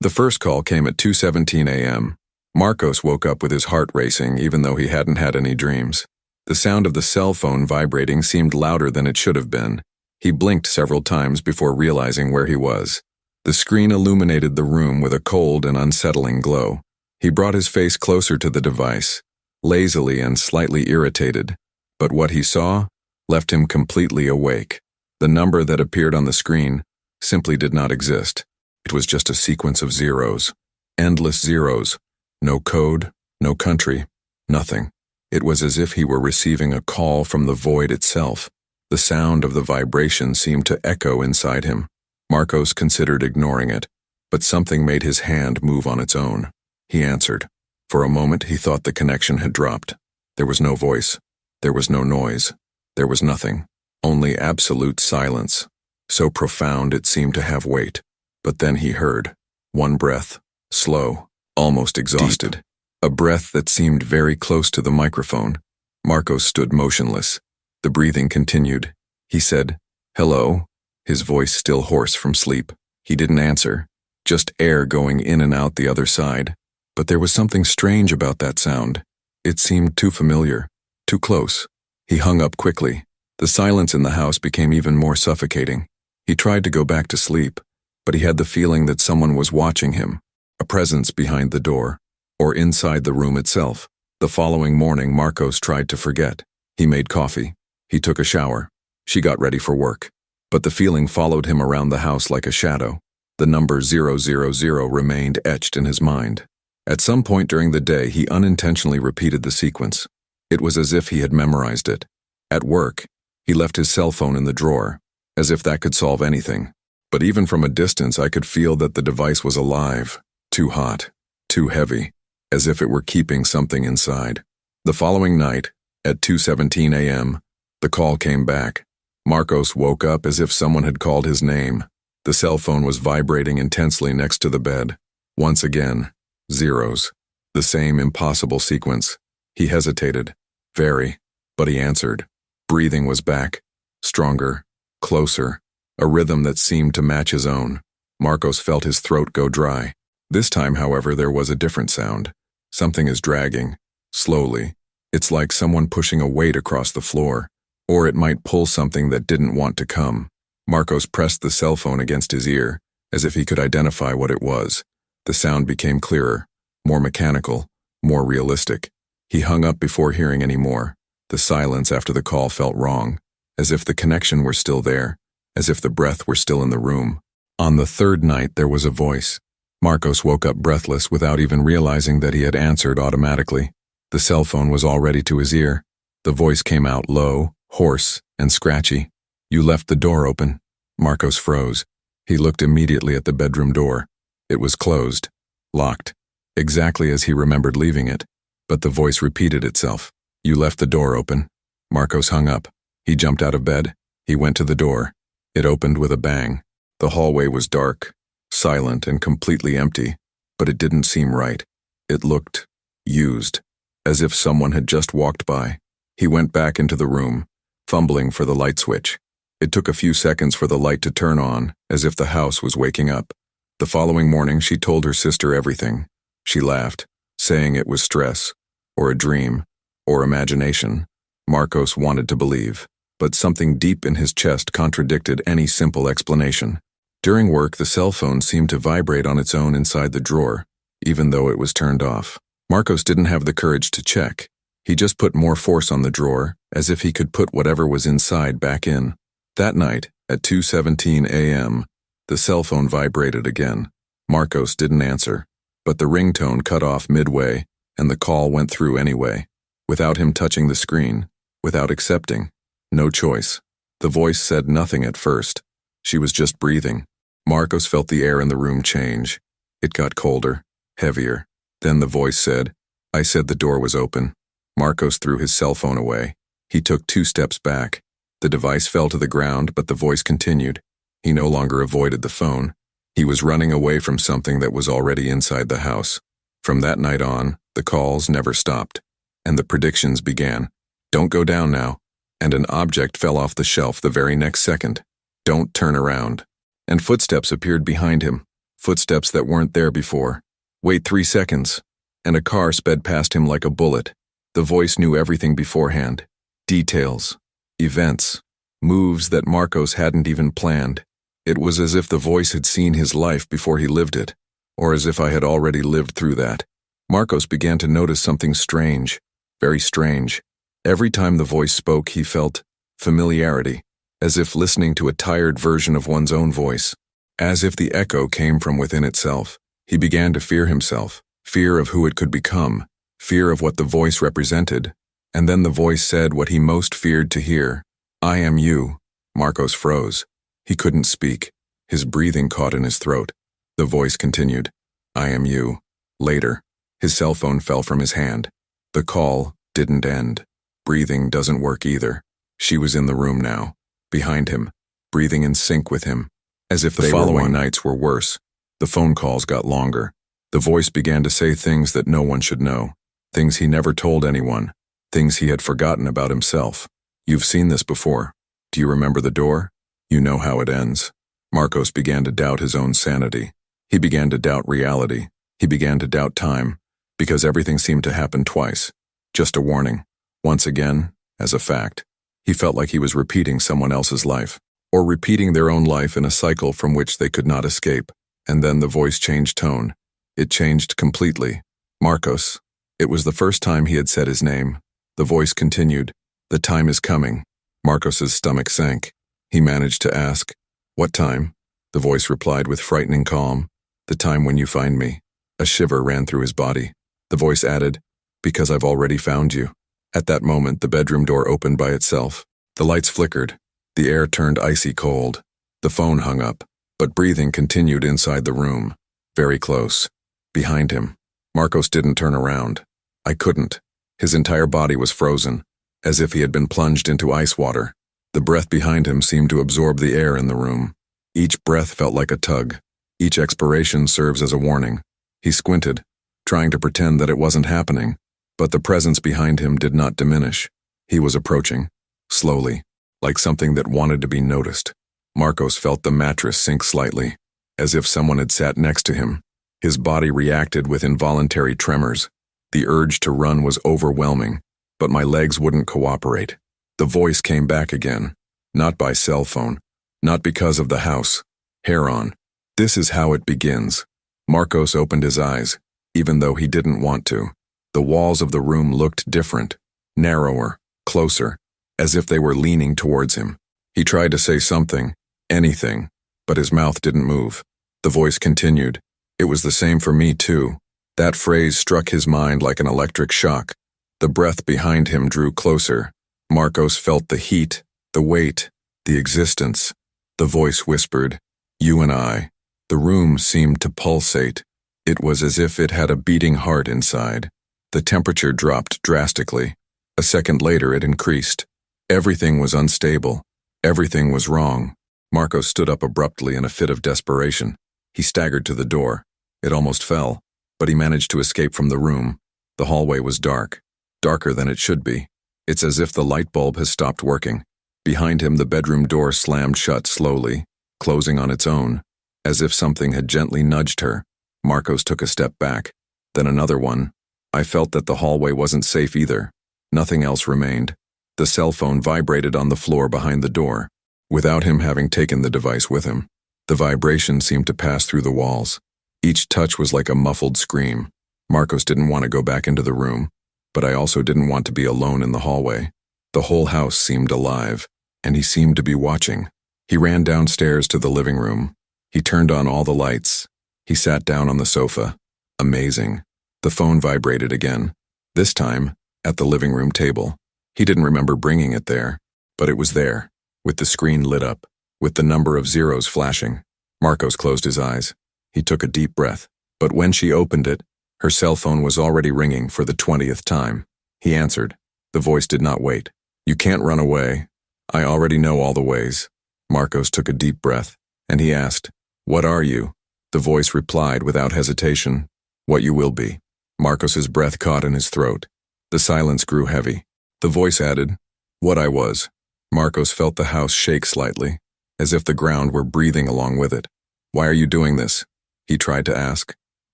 The first call came at 2:17 a.m. Marcos woke up with his heart racing even though he hadn't had any dreams. The sound of the cell phone vibrating seemed louder than it should have been. He blinked several times before realizing where he was. The screen illuminated the room with a cold and unsettling glow. He brought his face closer to the device, lazily and slightly irritated, but what he saw left him completely awake. The number that appeared on the screen simply did not exist. It was just a sequence of zeros. Endless zeros. No code, no country, nothing. It was as if he were receiving a call from the void itself. The sound of the vibration seemed to echo inside him. Marcos considered ignoring it, but something made his hand move on its own. He answered. For a moment he thought the connection had dropped. There was no voice. There was no noise. There was nothing. Only absolute silence. So profound it seemed to have weight. But then he heard. One breath. Slow. Almost exhausted. Deep. A breath that seemed very close to the microphone. Marcos stood motionless. The breathing continued. He said, "Hello," his voice still hoarse from sleep. He didn't answer. Just air going in and out the other side. But there was something strange about that sound. It seemed too familiar. Too close. He hung up quickly. The silence in the house became even more suffocating. He tried to go back to sleep, but he had the feeling that someone was watching him. A presence behind the door, or inside the room itself. The following morning, Marcos tried to forget. He made coffee. He took a shower. She got ready for work. But the feeling followed him around the house like a shadow. The number 000 remained etched in his mind. At some point during the day, he unintentionally repeated the sequence. It was as if he had memorized it. At work, he left his cell phone in the drawer, as if that could solve anything. But even from a distance, I could feel that the device was alive. Too hot, too heavy, as if it were keeping something inside. The following night, at 2:17 a.m., the call came back. Marcos woke up as if someone had called his name. The cell phone was vibrating intensely next to the bed. Once again, zeros. The same impossible sequence. He hesitated. Very. But he answered. Breathing was back. Stronger. Closer. A rhythm that seemed to match his own. Marcos felt his throat go dry. This time, however, there was a different sound. Something is dragging. Slowly. It's like someone pushing a weight across the floor. Or it might pull something that didn't want to come. Marcos pressed the cell phone against his ear, as if he could identify what it was. The sound became clearer, more mechanical, more realistic. He hung up before hearing any more. The silence after the call felt wrong, as if the connection were still there, as if the breath were still in the room. On the third night, there was a voice. Marcos woke up breathless without even realizing that he had answered automatically. The cell phone was already to his ear. The voice came out low, hoarse, and scratchy. You left the door open. Marcos froze. He looked immediately at the bedroom door. It was closed, locked, exactly as he remembered leaving it. But the voice repeated itself. You left the door open. Marcos hung up. He jumped out of bed. He went to the door. It opened with a bang. The hallway was dark, silent, and completely empty, but it didn't seem right. It looked used, as if someone had just walked by. He went back into the room, fumbling for the light switch. It took a few seconds for the light to turn on, as if the house was waking up. The following morning, she told her sister everything. She laughed, saying it was stress, or a dream, or imagination. Marcos wanted to believe, but something deep in his chest contradicted any simple explanation. During work, the cell phone seemed to vibrate on its own inside the drawer, even though it was turned off. Marcos didn't have the courage to check. He just put more force on the drawer, as if he could put whatever was inside back in. That night, at 2:17 a.m., the cell phone vibrated again. Marcos didn't answer, but the ringtone cut off midway, and the call went through anyway, without him touching the screen, without accepting. No choice. The voice said nothing at first. She was just breathing. Marcos felt the air in the room change. It got colder, heavier. Then the voice said, I said the door was open. Marcos threw his cell phone away. He took 2 steps back. The device fell to the ground, but the voice continued. He no longer avoided the phone. He was running away from something that was already inside the house. From that night on, the calls never stopped. And the predictions began. Don't go down now. And an object fell off the shelf the very next second. Don't turn around. And footsteps appeared behind him. Footsteps that weren't there before. Wait 3 seconds. And a car sped past him like a bullet. The voice knew everything beforehand. Details. Events. Moves that Marcos hadn't even planned. It was as if the voice had seen his life before he lived it, or as if I had already lived through that. Marcos began to notice something strange, very strange. Every time the voice spoke, he felt familiarity, as if listening to a tired version of one's own voice, as if the echo came from within itself. He began to fear himself, fear of who it could become, fear of what the voice represented, and then the voice said what he most feared to hear. I am you. Marcos froze. He couldn't speak. His breathing caught in his throat. The voice continued. I am you. Later. His cell phone fell from his hand. The call didn't end. Breathing doesn't work either. She was in the room now, behind him, breathing in sync with him, as if the following nights were worse. The phone calls got longer. The voice began to say things that no one should know, things he never told anyone, things he had forgotten about himself. You've seen this before. Do you remember the door? You know how it ends. Marcos began to doubt his own sanity. He began to doubt reality. He began to doubt time, because everything seemed to happen twice. Just a warning. Once again, as a fact. He felt like he was repeating someone else's life, or repeating their own life in a cycle from which they could not escape. And then the voice changed tone. It changed completely. Marcos. It was the first time he had said his name. The voice continued. The time is coming. Marcos's stomach sank. He managed to ask, What time? The voice replied with frightening calm. The time when you find me. A shiver ran through his body. The voice added, Because I've already found you. At that moment, the bedroom door opened by itself. The lights flickered. The air turned icy cold. The phone hung up, but breathing continued inside the room. Very close. Behind him. Marcos didn't turn around. I couldn't. His entire body was frozen, as if he had been plunged into ice water. The breath behind him seemed to absorb the air in the room. Each breath felt like a tug. Each expiration serves as a warning. He squinted, trying to pretend that it wasn't happening, but the presence behind him did not diminish. He was approaching, slowly, like something that wanted to be noticed. Marcos felt the mattress sink slightly, as if someone had sat next to him. His body reacted with involuntary tremors. The urge to run was overwhelming, but my legs wouldn't cooperate. The voice came back again, not by cell phone, not because of the house. Heron. This is how it begins. Marcos opened his eyes, even though he didn't want to. The walls of the room looked different, narrower, closer, as if they were leaning towards him. He tried to say something, anything, but his mouth didn't move. The voice continued. It was the same for me too. That phrase struck his mind like an electric shock. The breath behind him drew closer. Marcos felt the heat, the weight, the existence. The voice whispered, You and I. The room seemed to pulsate. It was as if it had a beating heart inside. The temperature dropped drastically. A second later it increased. Everything was unstable. Everything was wrong. Marcos stood up abruptly in a fit of desperation. He staggered to the door. It almost fell, but he managed to escape from the room. The hallway was dark, darker than it should be. It's as if the light bulb has stopped working. Behind him, the bedroom door slammed shut slowly, closing on its own, as if something had gently nudged her. Marcos took a step back, then another one. I felt that the hallway wasn't safe either. Nothing else remained. The cell phone vibrated on the floor behind the door, without him having taken the device with him. The vibration seemed to pass through the walls. Each touch was like a muffled scream. Marcos didn't want to go back into the room, but I also didn't want to be alone in the hallway. The whole house seemed alive, and he seemed to be watching. He ran downstairs to the living room. He turned on all the lights. He sat down on the sofa. Amazing. The phone vibrated again. This time, at the living room table. He didn't remember bringing it there, but it was there, with the screen lit up, with the number of zeros flashing. Marcos closed his eyes. He took a deep breath, but when she opened it, her cell phone was already ringing for the 20th time. He answered. The voice did not wait. You can't run away. I already know all the ways. Marcos took a deep breath, and he asked, What are you? The voice replied without hesitation, What you will be. Marcos's breath caught in his throat. The silence grew heavy. The voice added, What I was. Marcos felt the house shake slightly, as if the ground were breathing along with it. Why are you doing this? he tried to ask.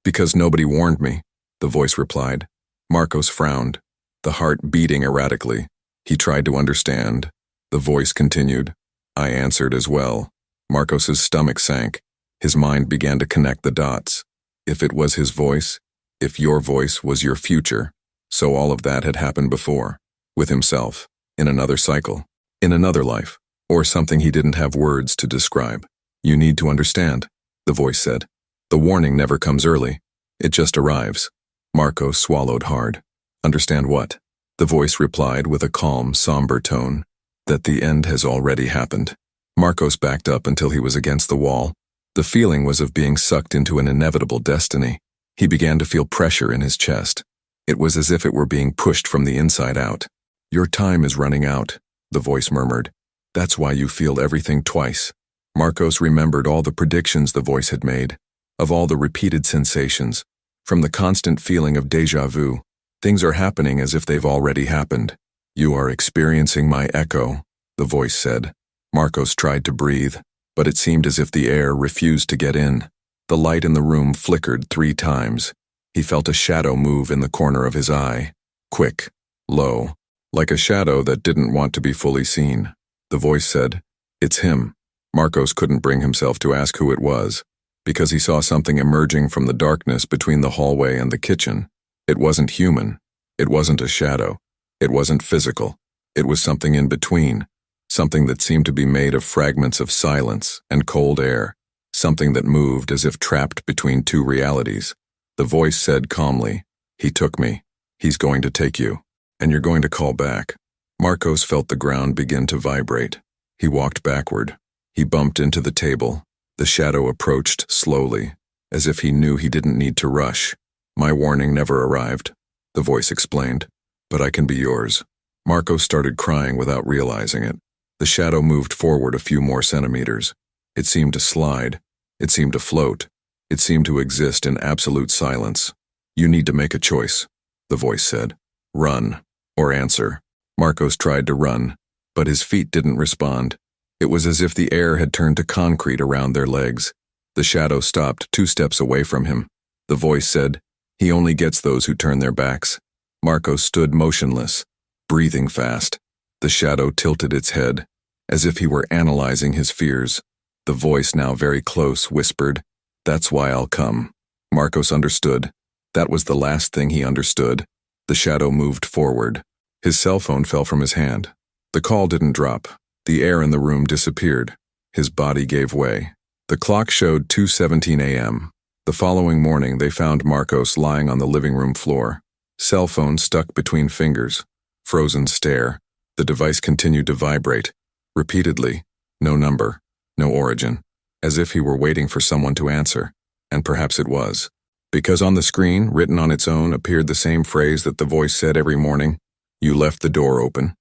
Because nobody warned me, the voice replied. Marcos frowned, the heart beating erratically. He tried to understand. The voice continued. I answered as well. Marcos's stomach sank. His mind began to connect the dots. If it was his voice, if your voice was your future, so all of that had happened before, with himself, in another cycle, in another life, or something he didn't have words to describe. You need to understand, the voice said. The warning never comes early. It just arrives. Marcos swallowed hard. Understand what? The voice replied with a calm, somber tone. That the end has already happened. Marcos backed up until he was against the wall. The feeling was of being sucked into an inevitable destiny. He began to feel pressure in his chest. It was as if it were being pushed from the inside out. Your time is running out, the voice murmured. That's why you feel everything twice. Marcos remembered all the predictions the voice had made, of all the repeated sensations, from the constant feeling of déjà vu. Things are happening as if they've already happened. You are experiencing my echo, the voice said. Marcos tried to breathe, but it seemed as if the air refused to get in. The light in the room flickered 3 times. He felt a shadow move in the corner of his eye. Quick, low, like a shadow that didn't want to be fully seen. The voice said, It's him. Marcos couldn't bring himself to ask who it was, because he saw something emerging from the darkness between the hallway and the kitchen. It wasn't human. It wasn't a shadow. It wasn't physical. It was something in between, something that seemed to be made of fragments of silence and cold air, something that moved as if trapped between 2 realities. The voice said calmly, He took me. He's going to take you. And you're going to call back. Marcos felt the ground begin to vibrate. He walked backward. He bumped into the table. The shadow approached slowly, as if he knew he didn't need to rush. My warning never arrived, the voice explained, but I can be yours. Marcos started crying without realizing it. The shadow moved forward a few more centimeters. It seemed to slide. It seemed to float. It seemed to exist in absolute silence. You need to make a choice, the voice said. Run, or answer. Marcos tried to run, but his feet didn't respond. It was as if the air had turned to concrete around their legs. The shadow stopped 2 steps away from him. The voice said, He only gets those who turn their backs. Marcos stood motionless, breathing fast. The shadow tilted its head, as if he were analyzing his fears. The voice, now very close, whispered, That's why I'll come. Marcos understood. That was the last thing he understood. The shadow moved forward. His cell phone fell from his hand. The call didn't drop. The air in the room disappeared. His body gave way. The clock showed 2:17 a.m. The following morning, they found Marcos lying on the living room floor. Cell phone stuck between fingers. Frozen stare. The device continued to vibrate. Repeatedly. No number. No origin. As if he were waiting for someone to answer. And perhaps it was. Because on the screen, written on its own, appeared the same phrase that the voice said every morning. You left the door open.